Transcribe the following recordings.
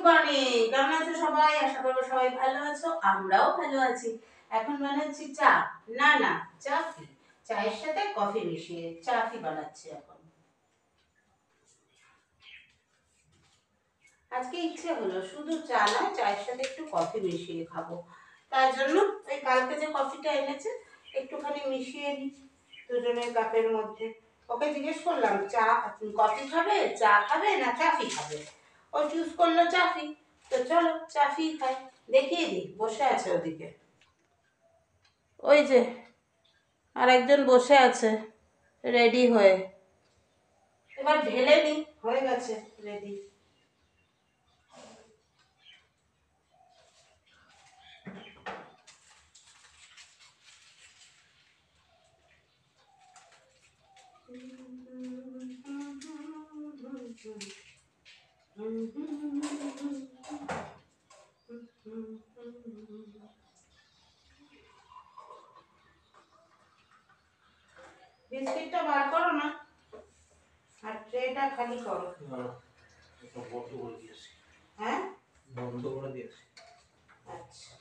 Morning, কেমন আছো সবাই? আশা করবো সবাই ভালো আছো, আমরাও ভালো আছি। এখন বানাচ্ছি চা। না না, চাফি। চায়ের সাথে কফি মিশিয়ে চাফি বানাচ্ছি এখন। আজকে ইচ্ছে হলো শুধু চা নয়, চায়ের সাথে একটু কফি মিশিয়ে খাবো। তার জন্য ওই কালকে যে কফিটা এনেছে একটুখানি মিশিয়ে দিই দুজনের কাপের মধ্যে। ওকে জিজ্ঞেস করলাম চা কফি খাবে, চা খাবে না চাফি খাবে। ও চুজ করলো চাফি। তো চলো চাফি খাই। দেখিয়ে দিই, বসে আছে ওদিকে। ওই যে আর একজন বসে আছে রেডি হয়ে। এবার ঢেলে নি, হয়ে গেছে রেডি। বিস্কিটটা বার করো না, আর ট্রেটা খালি করো। এটা বন্ধ করে দিয়েছি। হ্যাঁ, বন্ধ করে দিয়েছি। আচ্ছা,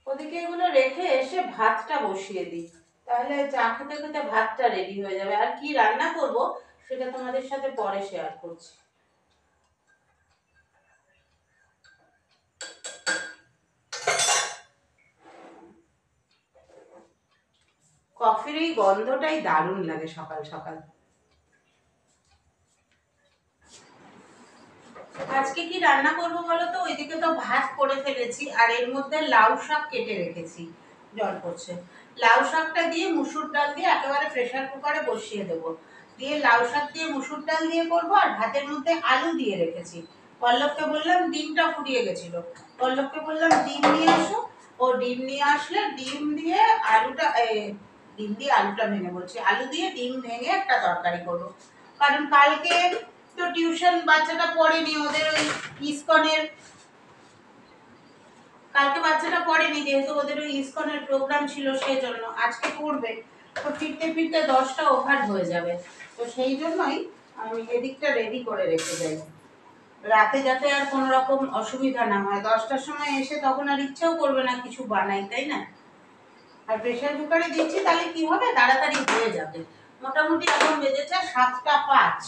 ওদিকে এগুলো রেখে এসে ভাতটা বসিয়ে দিই, তাহলে চা খেতে খেতে ভাতটা রেডি হয়ে যাবে। আর কি রান্না করব সেটা তোমাদের সাথে পরে শেয়ার করছি। কফির এই গন্ধটাই দারুণ লাগে সকাল সকাল। আজকে কি রান্না করব বলো তো? ওইদিকে তো ভাত করে ফেলেছি, আর এর মধ্যে লাউ শাক কেটে রেখেছি, জল পড়ছে। লাউ শাকটা দিয়ে মুসুর ডাল দিয়ে একেবারে প্রেসার কুকারে বসিয়ে দেবো। দিয়ে লাউ শাক দিয়ে মুসুর ডাল দিয়ে করবো, আর ভাতের মধ্যে আলু দিয়ে রেখেছি। পল্লবকে বললাম, ডিমটা ফুরিয়ে গেছিল, পল্লবকে বললাম ডিম নিয়ে আসো। ও ডিম নিয়ে আসলে ডিম দিয়ে আলুটা ডিম দিয়ে আলুটা ভেঙে বলছি, আলু দিয়ে ডিম ভেঙে একটা তরকারি করবো। কারণ কালকে তো টিউশন বাচ্চাটা পড়েনি, ওদের ওই ইসকনের কালকে বাচ্চাটা পড়েনি, যেহেতু ওদের ওই ইসকনের প্রোগ্রাম ছিল, সেজন্য আজকে পড়বে। তো ফিরতে ফিরতে 10টা ওভার হয়ে যাবে। তো সেই জন্যই আমি এদিকটা রেডি করে রেখে যাই, রাতে যাতে আর কোনো রকম অসুবিধা না হয়। 10টার সময় এসে তখন আর ইচ্ছেও করবে না কিছু বানাই, তাই না? আর প্রেসার কুকারে দিচ্ছি, তাহলে কি হবে, তাড়াতাড়ি হয়ে যাবে। মোটামুটি এখন বেজেছে 7টা 5।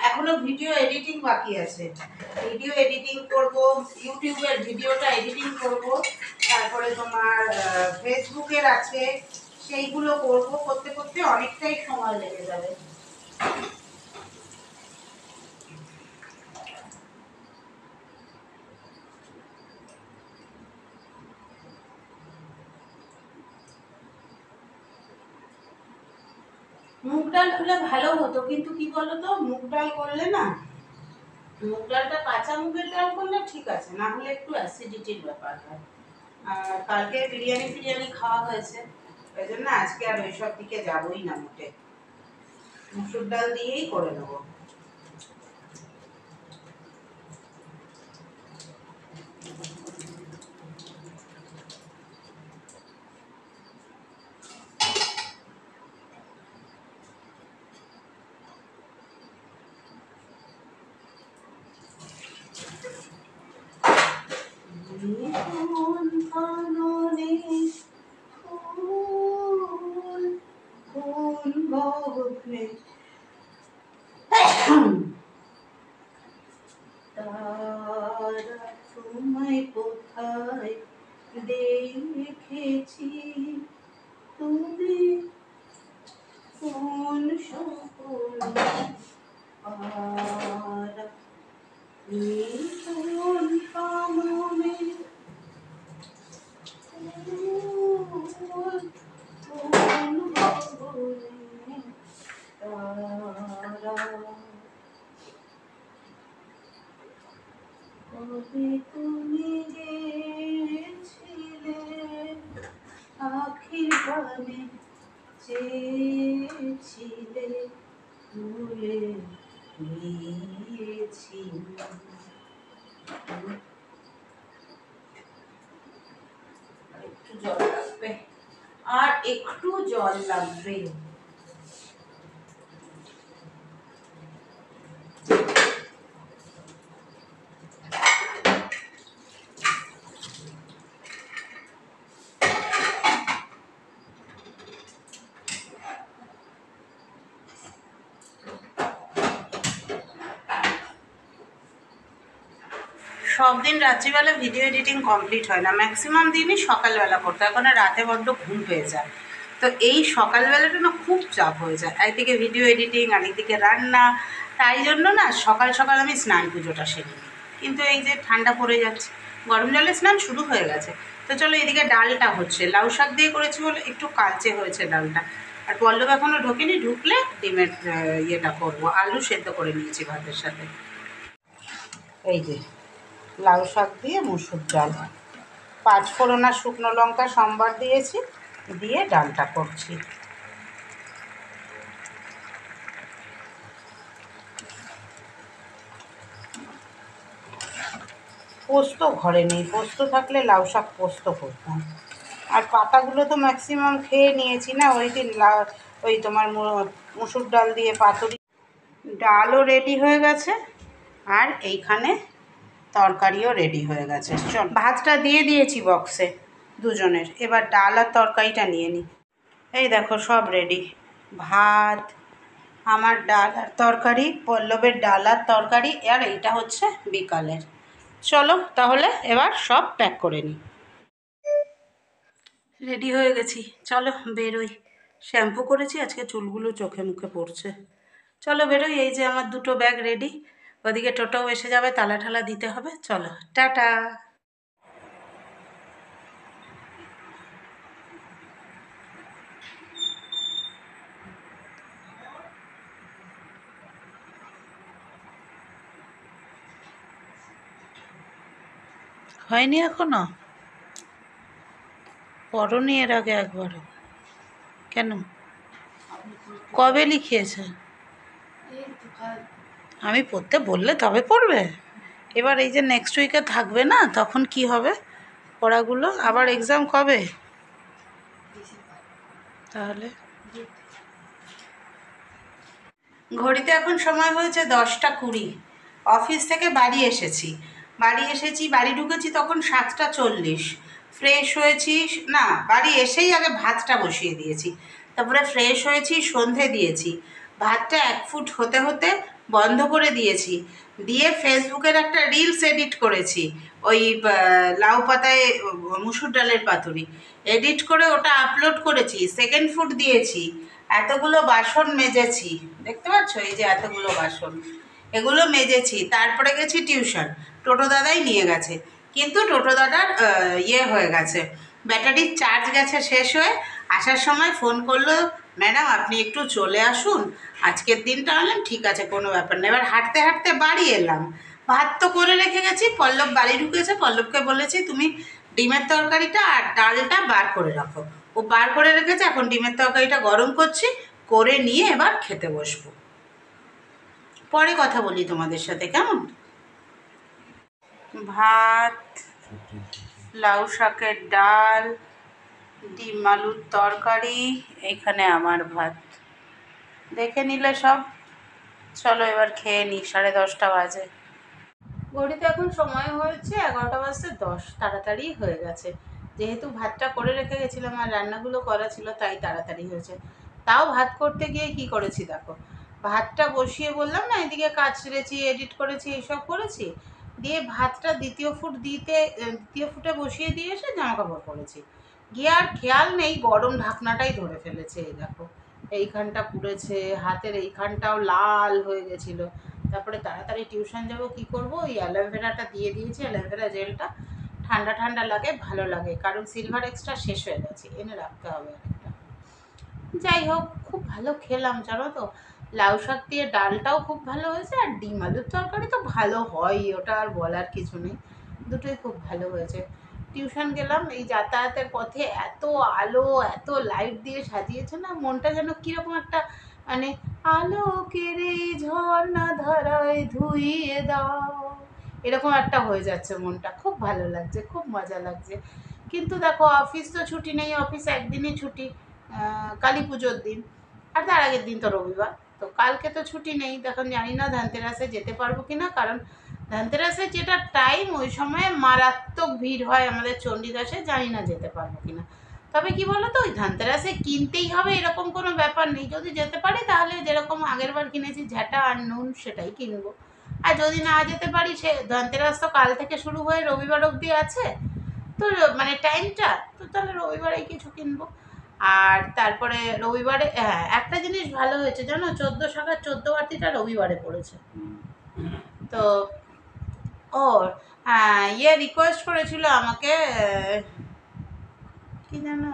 এখনো ভিডিও এডিটিং বাকি আছে। ভিডিও এডিটিং করব, ইউটিউবের ভিডিওটা এডিটিং করব, তারপরে তোমার ফেসবুকের আছে, সেইগুলো করব। করতে করতে অনেকটাই সময় লেগে যাবে। মুগ ডাল হলে ভালো হতো, কিন্তু কি বলতো, মুগ ডাল করলে না, মুগ ডালটা কাঁচা মুগের ডাল করলে ঠিক আছে, না হলে একটু অ্যাসিডিটির ব্যাপার হয়। আর কালকে বিরিয়ানি ফিরিয়ানি খাওয়া হয়েছে, ওই জন্য আজকে আর ওইসব দিকে যাবোই না মোটে। মুসুর ডাল দিয়েই করে নেবো। কোন কাননে ফুল, কোন গহনে তারা, তোমায় কোথায় দেখেছি, তুমি কোন স্বপ্নে পারা, কোন কাননে ফুল, কোন গহনে তারা, কবে তুমি গেছিলে আখির পানে, চেয়েছিলে ভুলে গিয়েছি। একটু জল লাগবে, আর একটু জল লাগবে। সব দিন রাত্রিবেলা ভিডিও এডিটিং কমপ্লিট হয় না, ম্যাক্সিমাম দিনই সকালবেলা করতে হয়, এখন রাতে বড্ড ঘুম পেয়ে যায়। তো এই সকালবেলাটা না খুব চাপ হয়ে যায়, একদিকে ভিডিও এডিটিং আর একদিকে রান্না। তাই জন্য না সকাল সকাল আমি স্নান পুজোটা সেরে নিই। কিন্তু এই যে ঠান্ডা পড়ে যাচ্ছে, গরম জলে স্নান শুরু হয়ে গেছে। তো চলো এদিকে ডালটা হচ্ছে, লাউ শাক দিয়ে করেছি বলে একটু কালচে হয়েছে ডালটা। আর পল্লব এখনও ঢোকেনি, ঢুকলে ডিমের ইয়েটা করবো, আলু সেদ্ধ করে নিয়েছি ভাতের সাথে। এই যে লাউ শাক দিয়ে মুসুর ডাল, 5 ফোড়ন আর শুকনো লঙ্কা সম্বার দিয়েছি, দিয়ে ডালটা করছি। পোস্ত ঘরে নেই, পোস্ত থাকলে লাউ শাক পোস্ত করতাম। আর পাতাগুলো তো ম্যাক্সিমাম খেয়ে নিয়েছি না ওই দিন, ওই তোমার মুসুর ডাল দিয়ে পাতুরি। ডালও রেডি হয়ে গেছে, আর এইখানে তরকারিও রেডি হয়ে গেছে। চল ভাতটা দিয়ে দিয়েছি বক্সে দুজনের, এবার ডাল আর তরকারিটা নিয়ে নিই। এই দেখো সব রেডি, ভাত, আমার ডাল আর তরকারি, পল্লবের ডাল আর তরকারি, আর এইটা হচ্ছে বিকালের। চলো তাহলে এবার সব প্যাক করে নিই। রেডি হয়ে গেছি, চলো বেরোই। শ্যাম্পু করেছি, আজকে চুলগুলো চোখে মুখে পড়ছে। চলো বেরোই, এই যে আমার 2টো ব্যাগ রেডি, ওদিকে টোটোও এসে যাবে, তালা ঠালা দিতে হবে। চলো টাটা। হয়নি এখনো? পড়নি এর আগে একবারও? কেন, কবে লিখিয়েছে? আমি পড়তে বললে তবে পড়বে? এবার এই যে নেক্সট উইকে থাকবে না, তখন কি হবে পড়াগুলো? আবার এক্সাম কবে তাহলে? ঘড়িতে এখন সময় হয়েছে 10টা 20। অফিস থেকে বাড়ি এসেছি, বাড়ি ঢুকেছি তখন 7টা 40। ফ্রেশ হয়েছি, না বাড়ি এসেই আগে ভাতটা বসিয়ে দিয়েছি, তারপরে ফ্রেশ হয়েছি, সন্ধে দিয়েছি, ভাতটা 1 ফুট হতে হতে বন্ধ করে দিয়েছি, দিয়ে ফেসবুকের একটা রিলস এডিট করেছি, ওই লাউ পাতায় মুসুর ডালের পাতুরি এডিট করে ওটা আপলোড করেছি, 2nd ফুট দিয়েছি, এতগুলো বাসন মেজেছি, দেখতে পাচ্ছ এই যে এতগুলো বাসন, এগুলো মেজেছি। তারপরে গেছি টিউশন, টোটো দাদাই নিয়ে গেছে, কিন্তু টোটো দাদার ইয়ে হয়ে গেছে, ব্যাটারির চার্জ গেছে শেষ হয়ে। আসার সময় ফোন করলো, ম্যাডাম আপনি একটু চলে আসুন আজকের দিনটা। হলাম ঠিক আছে, কোনো ব্যাপার না। এবার হাঁটতে হাঁটতে বাড়ি এলাম, ভাত তো করে রেখে গেছি, পল্লব বাড়ি ঢুকেছে, পল্লবকে বলেছি তুমি ডিমের তরকারিটা আর ডালটা বার করে রাখো, ও বার করে রেখেছে, এখন ডিমের তরকারিটা গরম করছি, করে নিয়ে এবার খেতে বসবো। পরে কথা বলি তোমাদের সাথে, কেমন? ভাত, লাউ শাকের ডাল, ডিম আলুর তরকারি, এইখানে আমার ভাত, দেখে নিলে সব। চলো এবার খেয়ে নিই, 10:30 বাজে। ঘড়িতে এখন সময় হয়েছে 11:10, তাড়াতাড়ি হয়ে গেছে, যেহেতু ভাতটা করে রেখে গেছিলাম আর রান্নাগুলো করা ছিল তাই তাড়াতাড়ি হয়েছে। তাও ভাত করতে গিয়ে কি করেছি দেখো, ভাতটা বসিয়ে বললাম না এদিকে কাজ সেরেছি, এডিট করেছি, এইসব করেছি, দিয়ে ভাতটা দ্বিতীয় ফুটে বসিয়ে দিয়ে এসে জামা কাপড় পরেছি, গিয়ে আর খেয়াল নেই গরম ঢাকনাটাই ধরে ফেলেছে। এই দেখো এইখানটা পুড়েছে, হাতের এইখানটাও লাল হয়ে গেছিলো। তারপরে তাড়াতাড়ি টিউশন যাব, কি করব, ওই অ্যালোভেরাটা দিয়ে দিয়েছি, অ্যালোভেরা জেলটা ঠান্ডা ঠান্ডা লাগে, ভালো লাগে, কারণ সিলভার এক্সট্রা শেষ হয়ে গেছে, এনে রাখতে হবে একটা। যাই হোক খুব ভালো খেলাম জানো তো, লাউ শাক দিয়ে ডালটাও খুব ভালো হয়েছে, আর ডিম আলুর তরকারি তো ভালো হয়ই, ওটা আর বলার কিছু নেই, দুটোই খুব ভালো হয়েছে। টিউশন গেলাম, এই যাতায়াতের পথে এত আলো, এত লাইট দিয়ে সাজিয়েছে না, মনটা যেন কীরকম একটা, মানে আলোকের এই ঝর্ণা ধারায় ধুইয়ে দাও, এরকম একটা হয়ে যাচ্ছে মনটা। খুব ভালো লাগছে, খুব মজা লাগছে। কিন্তু দেখো অফিস তো ছুটি নেই, অফিস একদিনই ছুটি, কালী পুজোর দিন, আর তার আগের দিন তো রবিবার। তো কালকে তো ছুটি নেই, তখন জানি না ধানতেরাসে যেতে পারবো কি না, কারণ ধানতেরাসে যেটা টাইম ওই সময় মারাত্মক ভিড় হয় আমাদের চণ্ডীদাসে, জানি না যেতে পারবো কি না। তবে কি বলো তো, ওই ধানতেরাসে কিনতেই হবে এরকম কোনো ব্যাপার নেই, যদি যেতে পারি তাহলে যেরকম আগের বার কিনেছি ঝাঁটা আর নুন সেটাই কিনবো। আর যদি না যেতে পারি, সে ধনতেরাস তো কাল থেকে শুরু হয়ে রবিবার অবধি আছে, তো মানে টাইমটা, তো তাহলে রবিবারেই কিছু কিনবো। আর তারপরে রবিবারে হ্যাঁ একটা জিনিস ভালো হয়েছে জানো, 14 শাখার 14 আরতিটা রবিবারে পড়েছে। তো ও ইয়ে রিকোয়েস্ট করেছিল আমাকে, কি জানো,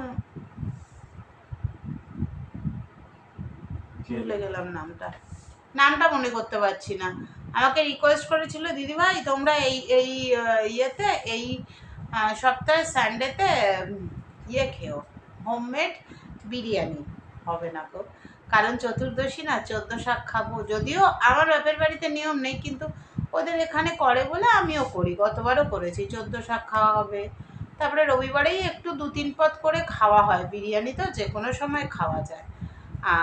ভুলে গেলাম নামটা, নামটা মনে করতে পারছি না। আমাকে রিকোয়েস্ট করেছিল, দিদিভাই তোমরা এই এই ইয়েতে এই সপ্তাহে সানডেতে ইয়ে খেও, হোমমেড বিরিয়ানি। হবে না গো, কারণ চতুর্দশী না, 14 শাক খাবো। যদিও আমার বাপের বাড়িতে নিয়ম নেই, কিন্তু ওদের এখানে করে বলে আমিও করি, গতবারও করেছি, 14 শাক খাওয়া হবে। তারপরে রবিবারেই একটু 2-3 পদ করে খাওয়া হয়, বিরিয়ানি তো যে কোনো সময় খাওয়া যায়।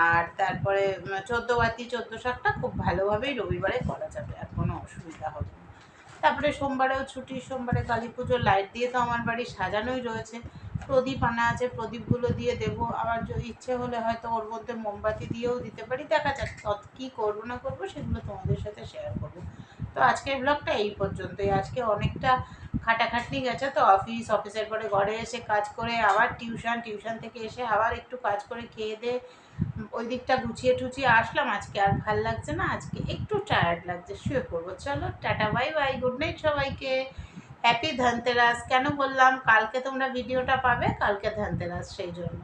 আর তারপরে 14 বাতি 14 শাকটা খুব ভালোভাবেই রবিবারে করা যাবে, আর কোনো অসুবিধা হবে না। তারপরে সোমবারেও ছুটি, সোমবারে কালী পুজোর লাইট দিয়ে তো আমার বাড়ি সাজানোই রয়েছে, প্রদীপ আনা আছে, প্রদীপগুলো দিয়ে দেবো। আবার যদি ইচ্ছে হলে হয়তো ওর মধ্যে মোমবাতি দিয়েও দিতে পারি, দেখা যাক কী করবো না করবো, সেগুলো তোমাদের সাথে শেয়ার করবো। তো আজকের ব্লগটা এই পর্যন্তই। আজকে অনেকটা খাটাখাটনি গেছে, তো অফিসের পরে ঘরে এসে কাজ করে, আবার টিউশন থেকে এসে আবার একটু কাজ করে খেয়ে দিয়ে ওই দিকটা গুছিয়ে টুছিয়ে আসলাম। আজকে আর ভাল লাগছে না, আজকে একটু টায়ার্ড লাগছে, শুয়ে পড়বো। চলো tata, bye bye, good night সবাইকে। হ্যাপি ধনতেরাস। কেন বললাম কালকে তোমরা ভিডিওটা পাবে, কালকে ধনতেরাস, সেই জন্য।